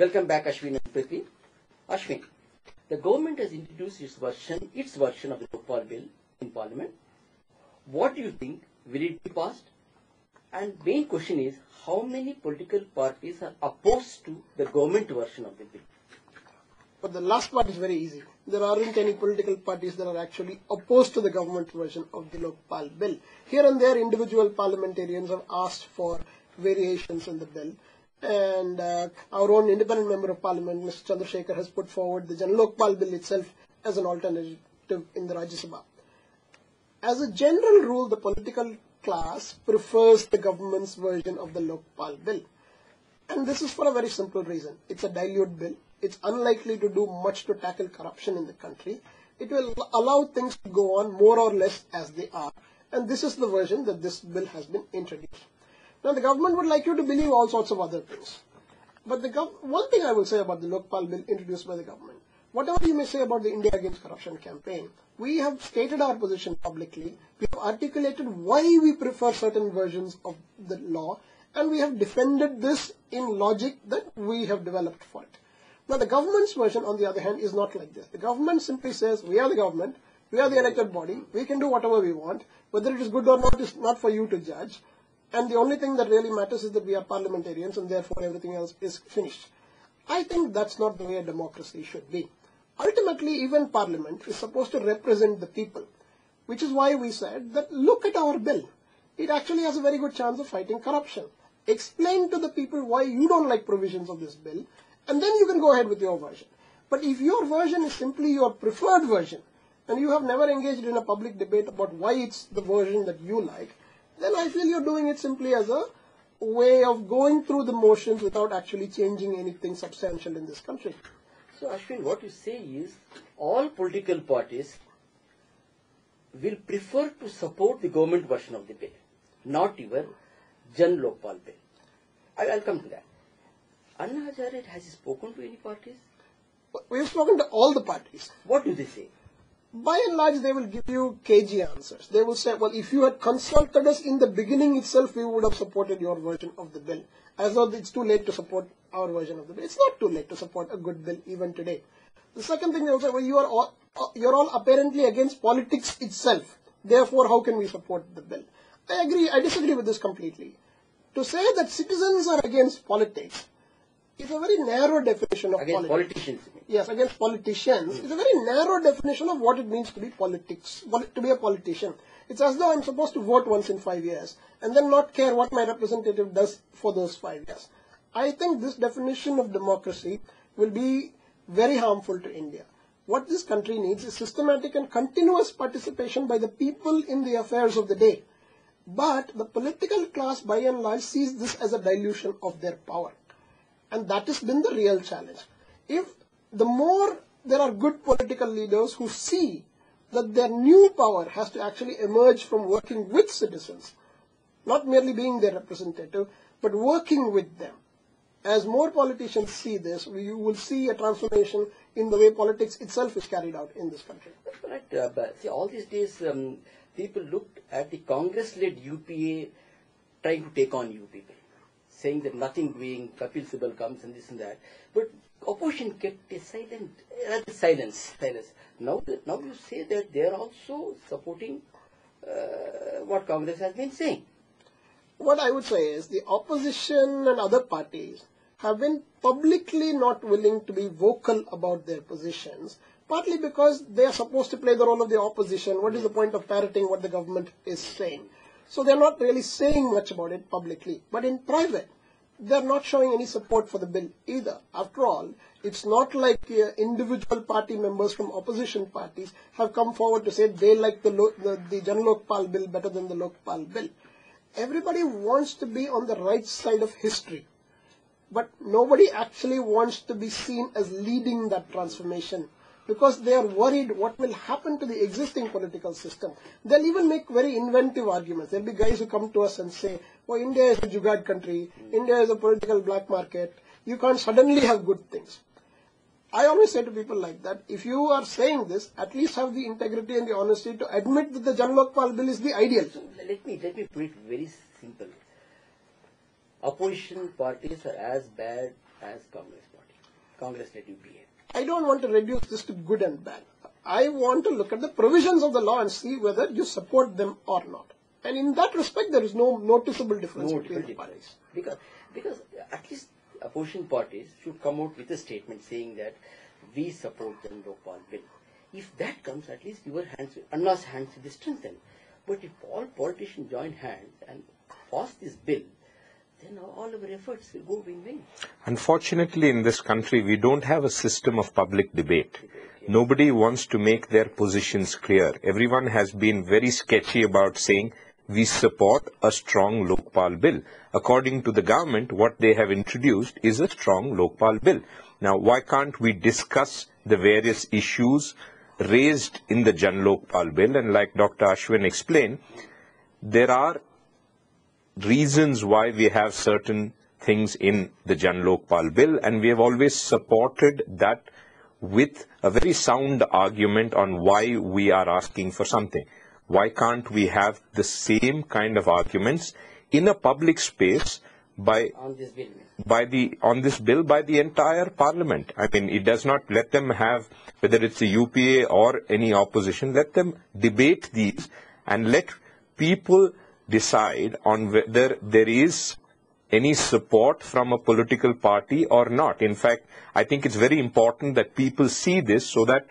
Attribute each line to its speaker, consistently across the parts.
Speaker 1: Welcome back, Ashwin and Prithvi. Ashwin, the government has introduced its version of the Lokpal bill in Parliament. What do you think? Will it be passed? And main question is, how many political parties are opposed to the government version of the bill?
Speaker 2: But the last part is very easy. There aren't any political parties that are actually opposed to the government version of the Lokpal bill. Here and there, individual parliamentarians have asked for variations in the bill. And our own independent member of parliament, Mr. Chandrasekhar, has put forward the Lokpal bill itself as an alternative in the Rajya Sabha. As a general rule, the political class prefers the government's version of the Lokpal bill. And this is for a very simple reason. It's a dilute bill. It's unlikely to do much to tackle corruption in the country. It will allow things to go on more or less as they are. And this is the version that this bill has been introduced. Now, the government would like you to believe all sorts of other things. But one thing I will say about the Lokpal bill introduced by the government, whatever you may say about the India Against Corruption campaign, we have stated our position publicly. We have articulated why we prefer certain versions of the law, and we have defended this in logic that we have developed for it. Now, the government's version, on the other hand, is not like this. The government simply says, we are the government, we are the elected body, we can do whatever we want. Whether it is good or not is not for you to judge. And the only thing that really matters is that we are parliamentarians, and therefore everything else is finished. I think that's not the way a democracy should be. Ultimately, even Parliament is supposed to represent the people, which is why we said that look at our bill. It actually has a very good chance of fighting corruption. Explain to the people why you don't like provisions of this bill, and then you can go ahead with your version. But if your version is simply your preferred version, and you have never engaged in a public debate about why it's the version that you like, then I feel you're doing it simply as a way of going through the motions without actually changing anything substantial in this country.
Speaker 1: So, Ashwin, what you say is all political parties will prefer to support the government version of the bill, not your Jan Lokpal bill. I'll come to that. Anna Hazare, has he spoken to any parties?
Speaker 2: We have spoken to all the parties.
Speaker 1: What do they say?
Speaker 2: By and large, they will give you cagey answers. They will say, well, if you had consulted us in the beginning itself, we would have supported your version of the bill. As though it's too late to support our version of the bill. It's not too late to support a good bill even today. The second thing they will say, well, you're all apparently against politics itself. Therefore, how can we support the bill? I disagree with this completely. To say that citizens are against politics is a very narrow definition of
Speaker 1: against politicians.
Speaker 2: Yes, against politicians. It's a very narrow definition of what it means to be to be a politician. It's as though I'm supposed to vote once in 5 years and then not care what my representative does for those 5 years. I think this definition of democracy will be very harmful to India. What this country needs is systematic and continuous participation by the people in the affairs of the day. But the political class, by and large, sees this as a dilution of their power. And that has been the real challenge. If the more there are good political leaders who see that their new power has to actually emerge from working with citizens, not merely being their representative, but working with them. As more politicians see this, you will see a transformation in the way politics itself is carried out in this country.
Speaker 1: That's correct. See, all these days, people looked at the Congress-led UPA trying to take on you people, saying that nothing doing, Kapil Sibal comes and this and that. But opposition kept a silence. Now you say that they are also supporting what Congress has been saying.
Speaker 2: What I would say is the opposition and other parties have been publicly not willing to be vocal about their positions, partly because they are supposed to play the role of the opposition. What is the point of parroting what the government is saying? So they're not really saying much about it publicly. But in private, they're not showing any support for the bill either. After all, it's not like individual party members from opposition parties have come forward to say they like the Jan Lokpal bill better than the Lokpal bill. Everybody wants to be on the right side of history. But nobody actually wants to be seen as leading that transformation because they are worried what will happen to the existing political system. They'll even make very inventive arguments. There'll be guys who come to us and say, oh, India is a jugad country, India is a political black market, you can't suddenly have good things. I always say to people like that, if you are saying this, at least have the integrity and the honesty to admit that the Jan Lokpal bill is the ideal.
Speaker 1: So let me put it very simple. Opposition parties are as bad as Congress party. Congress-led UPA.
Speaker 2: I don't want to reduce this to good and bad. I want to look at the provisions of the law and see whether you support them or not. And in that respect, there is no noticeable difference between the parties.
Speaker 1: Because at least opposition parties should come out with a statement saying that we support the Lokpal bill. If that comes, at least Anna's hands will be strengthened. But if all politicians join hands and pass this bill, then all our efforts will go in vain.
Speaker 3: Unfortunately, in this country, we don't have a system of public debate. Nobody wants to make their positions clear. Everyone has been very sketchy about saying, we support a strong Lokpal bill. According to the government, what they have introduced is a strong Lokpal bill. Now, why can't we discuss the various issues raised in the Jan Lokpal bill? And like Dr. Ashwin explained, there are reasons why we have certain things in the Jan Lokpal bill, and we have always supported that with a very sound argument on why we are asking for something. Why can't we have the same kind of arguments in a public space on this bill by the entire parliament? I mean, it does not let them have, whether it's the UPA or any opposition, let them debate these and let people decide on whether there is any support from a political party or not. In fact, I think it's very important that people see this so that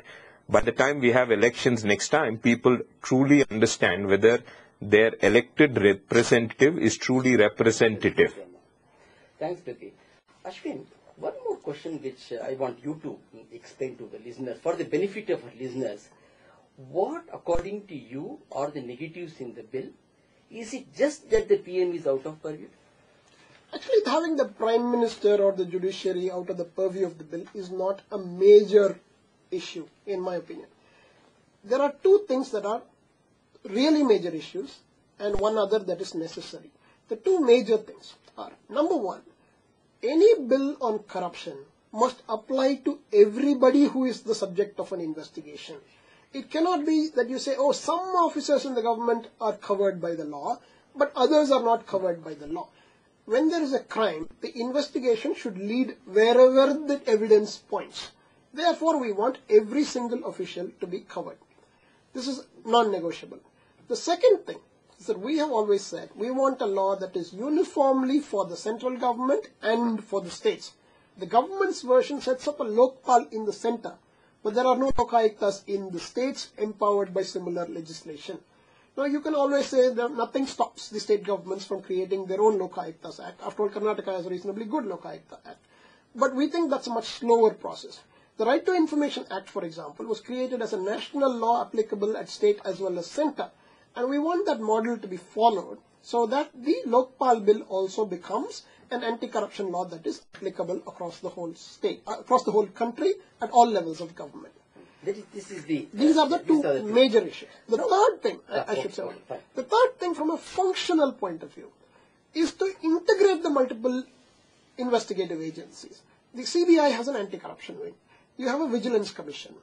Speaker 3: by the time we have elections next time, people truly understand whether their elected representative is truly representative.
Speaker 1: Thanks, Prithvi. Ashwin, one more question which I want you to explain to the listeners, for the benefit of our listeners. What, according to you, are the negatives in the bill? Is it just that the PM is out of purview?
Speaker 2: Actually, having the Prime Minister or the judiciary out of the purview of the bill is not a major issue, in my opinion. There are two things that are really major issues and one other that is necessary. The two major things are, number one, any bill on corruption must apply to everybody who is the subject of an investigation. It cannot be that you say, oh, some officers in the government are covered by the law, but others are not covered by the law. When there is a crime, the investigation should lead wherever the evidence points. Therefore, we want every single official to be covered. This is non-negotiable. The second thing is that we have always said we want a law that is uniformly for the central government and for the states. The government's version sets up a Lokpal in the center, but there are no Lokayuktas in the states empowered by similar legislation. Now, you can always say that nothing stops the state governments from creating their own Lokayuktas Act. After all, Karnataka has a reasonably good Lokayukta Act. But we think that's a much slower process. The Right to Information Act, for example, was created as a national law applicable at state as well as center. And we want that model to be followed so that the Lokpal bill also becomes an anti-corruption law that is applicable across the whole state, across the whole country at all levels of government. These are the two major issues. The third thing, the third thing from a functional point of view is to integrate the multiple investigative agencies. The CBI has an anti-corruption wing. You have a vigilance commission.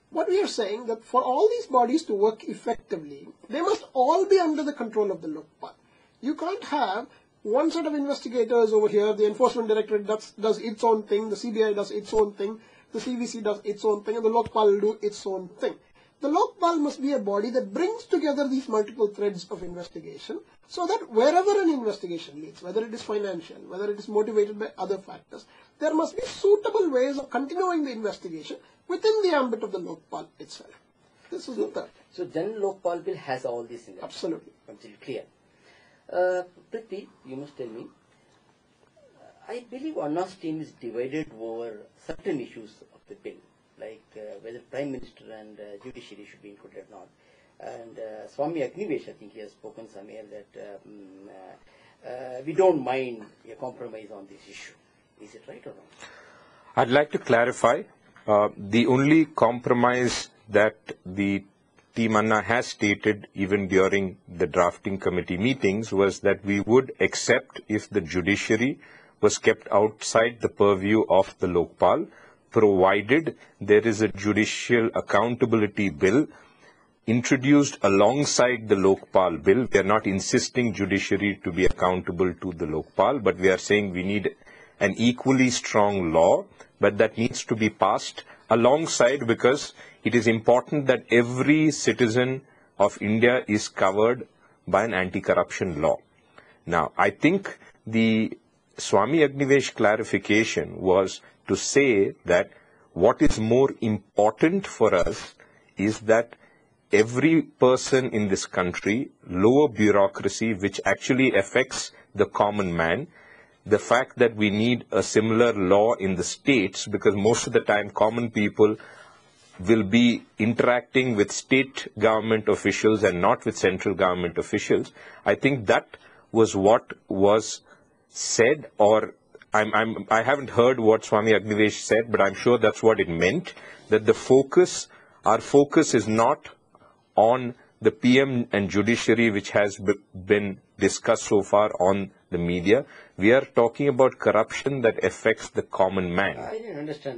Speaker 2: What we are saying that for all these bodies to work effectively, they must all be under the control of the Lokpal. You can't have one set of investigators over here, the Enforcement Directorate does its own thing, the CBI does its own thing, the CVC does its own thing, and the Lokpal will do its own thing. The Lokpal must be a body that brings together these multiple threads of investigation so that wherever an investigation leads, whether it is financial, whether it is motivated by other factors, there must be suitable ways of continuing the investigation within the ambit of the Lokpal itself. This is the third.
Speaker 1: So Jan Lokpal bill has all this in it.
Speaker 2: Absolutely.
Speaker 1: Absolutely clear. Prithvi, you must tell me. I believe Anna's team is divided over certain issues of the bill, like whether Prime Minister and Judiciary should be included or not. And Swami Agnivesh, I think he has spoken somewhere that we don't mind a compromise on this issue. Is it right or wrong?
Speaker 3: I'd like to clarify. The only compromise that the Team Anna has stated even during the drafting committee meetings was that we would accept if the judiciary was kept outside the purview of the Lokpal, provided there is a judicial accountability bill introduced alongside the Lokpal bill. We are not insisting judiciary to be accountable to the Lokpal, but we are saying we need an equally strong law but that needs to be passed alongside, because it is important that every citizen of India is covered by an anti-corruption law. Now, I think the Swami Agnivesh clarification was to say that what is more important for us is that every person in this country, lower bureaucracy, which actually affects the common man, the fact that we need a similar law in the states, because most of the time common people will be interacting with state government officials and not with central government officials. I think that was what was said, or I haven't heard what Swami Agnivesh said, but I'm sure that's what it meant, that our focus is not on the PM and judiciary, which has been discussed so far on the media. We are talking about corruption that affects the common man.
Speaker 1: I didn't understand that.